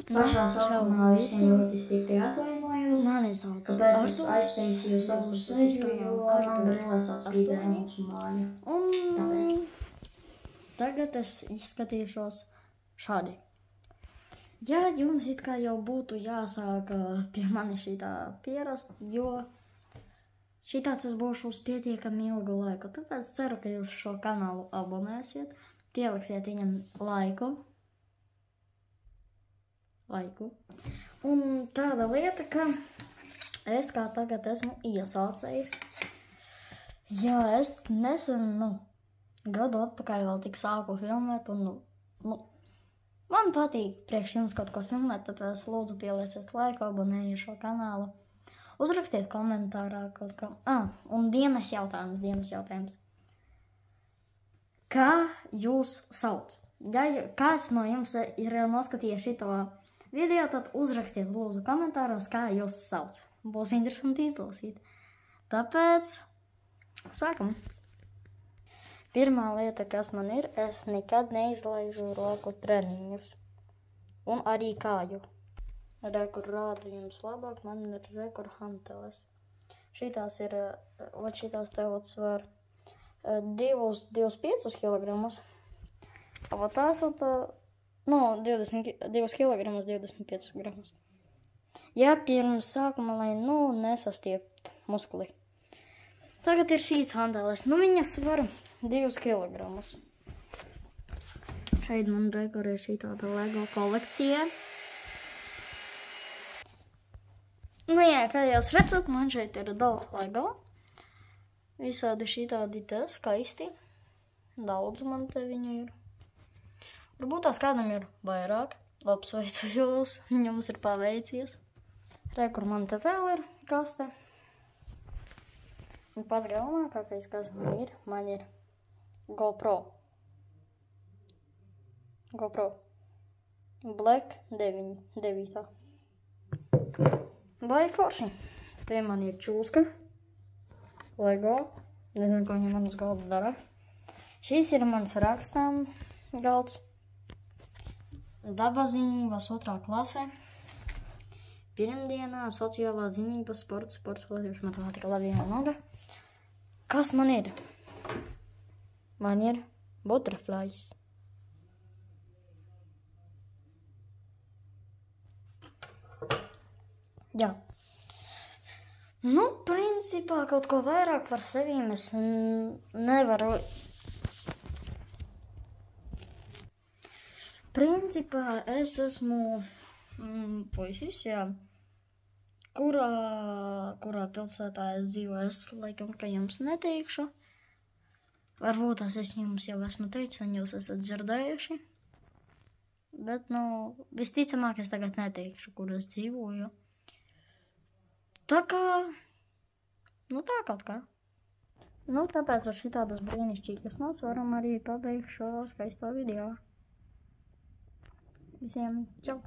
Pašā sākumā visiem ļoti stipri atvainojos, kāpēc es aiztaisīju savu seju, jo man brillēs atspīdēja mūsu māja. Tāpēc. Tagad es izskatīšos šādi. Ja jums it kā jau būtu jāsāk pie mani šitā pierast, jo šitāds es būšu uz pietiekami ilgu laiku, tāpēc ceru, ka jūs šo kanālu abonēsiet, pieliksiet viņam laiku. Un tāda lieta, ka es kā tagad esmu iesācējis. Jā, es nesen, gadu atpakaļ vēl tik sāku filmēt, un, man patīk priekš jums kaut ko filmēt, tāpēc lūdzu pielieciet laiku, abonējiet šo kanālu. Uzrakstiet komentārā kaut ko. Un dienas jautājums. Kā jūs sauc? Ja kāds no jums ir noskatījies šito video, tad uzrakstiet lūdzu komentāros, kā jūs sauc. Būs interesanti izlasīt. Tāpēc sākam. Pirmā lieta, kas man ir, es nekad neizlaižu roku treniņus. Un arī kāju. Rekur rādu jums labāk, man ir rekur hanteles. Šitās ir, šitās tev svar 25 kilogramus. A tās 22 kilogramus, 25 gramus. Ja pirms sākuma, lai nesastiept muskuli. Tagad ir šīs hanteles. Viņas svar 2 kilogramus. Šeit man rekur ir šī tāda Lego kolekcija. Kā jūs redzat, man šeit ir daudz Lego. Visādi šitādi te skaisti. Daudz man te viņu ir. Varbūt tās kādam ir vairāk. Apsveicu jūs, jums ir paveicies. Rekur man te vēl ir kaste. Un pats galvenākais, kas man ir GoPro. Black 9. Vai forši. Te man ir čūska. Lego. Nezinu, ko viņa manas galda dara. Šis ir mans rakstām galds. Dabas zinības 2. klasē. Pirmdienā sociālās zinības, sports, latviešu matemātika, Latvijā nauda. Kas man ir? Man ir butterflies. Jā. Principā kaut ko vairāk par sevīm es nevaru. Principā es esmu puisis, jā. Kurā pilsētā es dzīvoju, es laikam, ka jums neteikšu. Varbūt es jums jau esmu teicis, un jūs esat dzirdējuši. Bet, visticamāk es tagad neteikšu, kur es dzīvoju. Tā kā, tā kaut kā. Tāpēc ar šitādas brīnišķīgas nots varam arī pabeigt šo skaisto video. Visiem čau!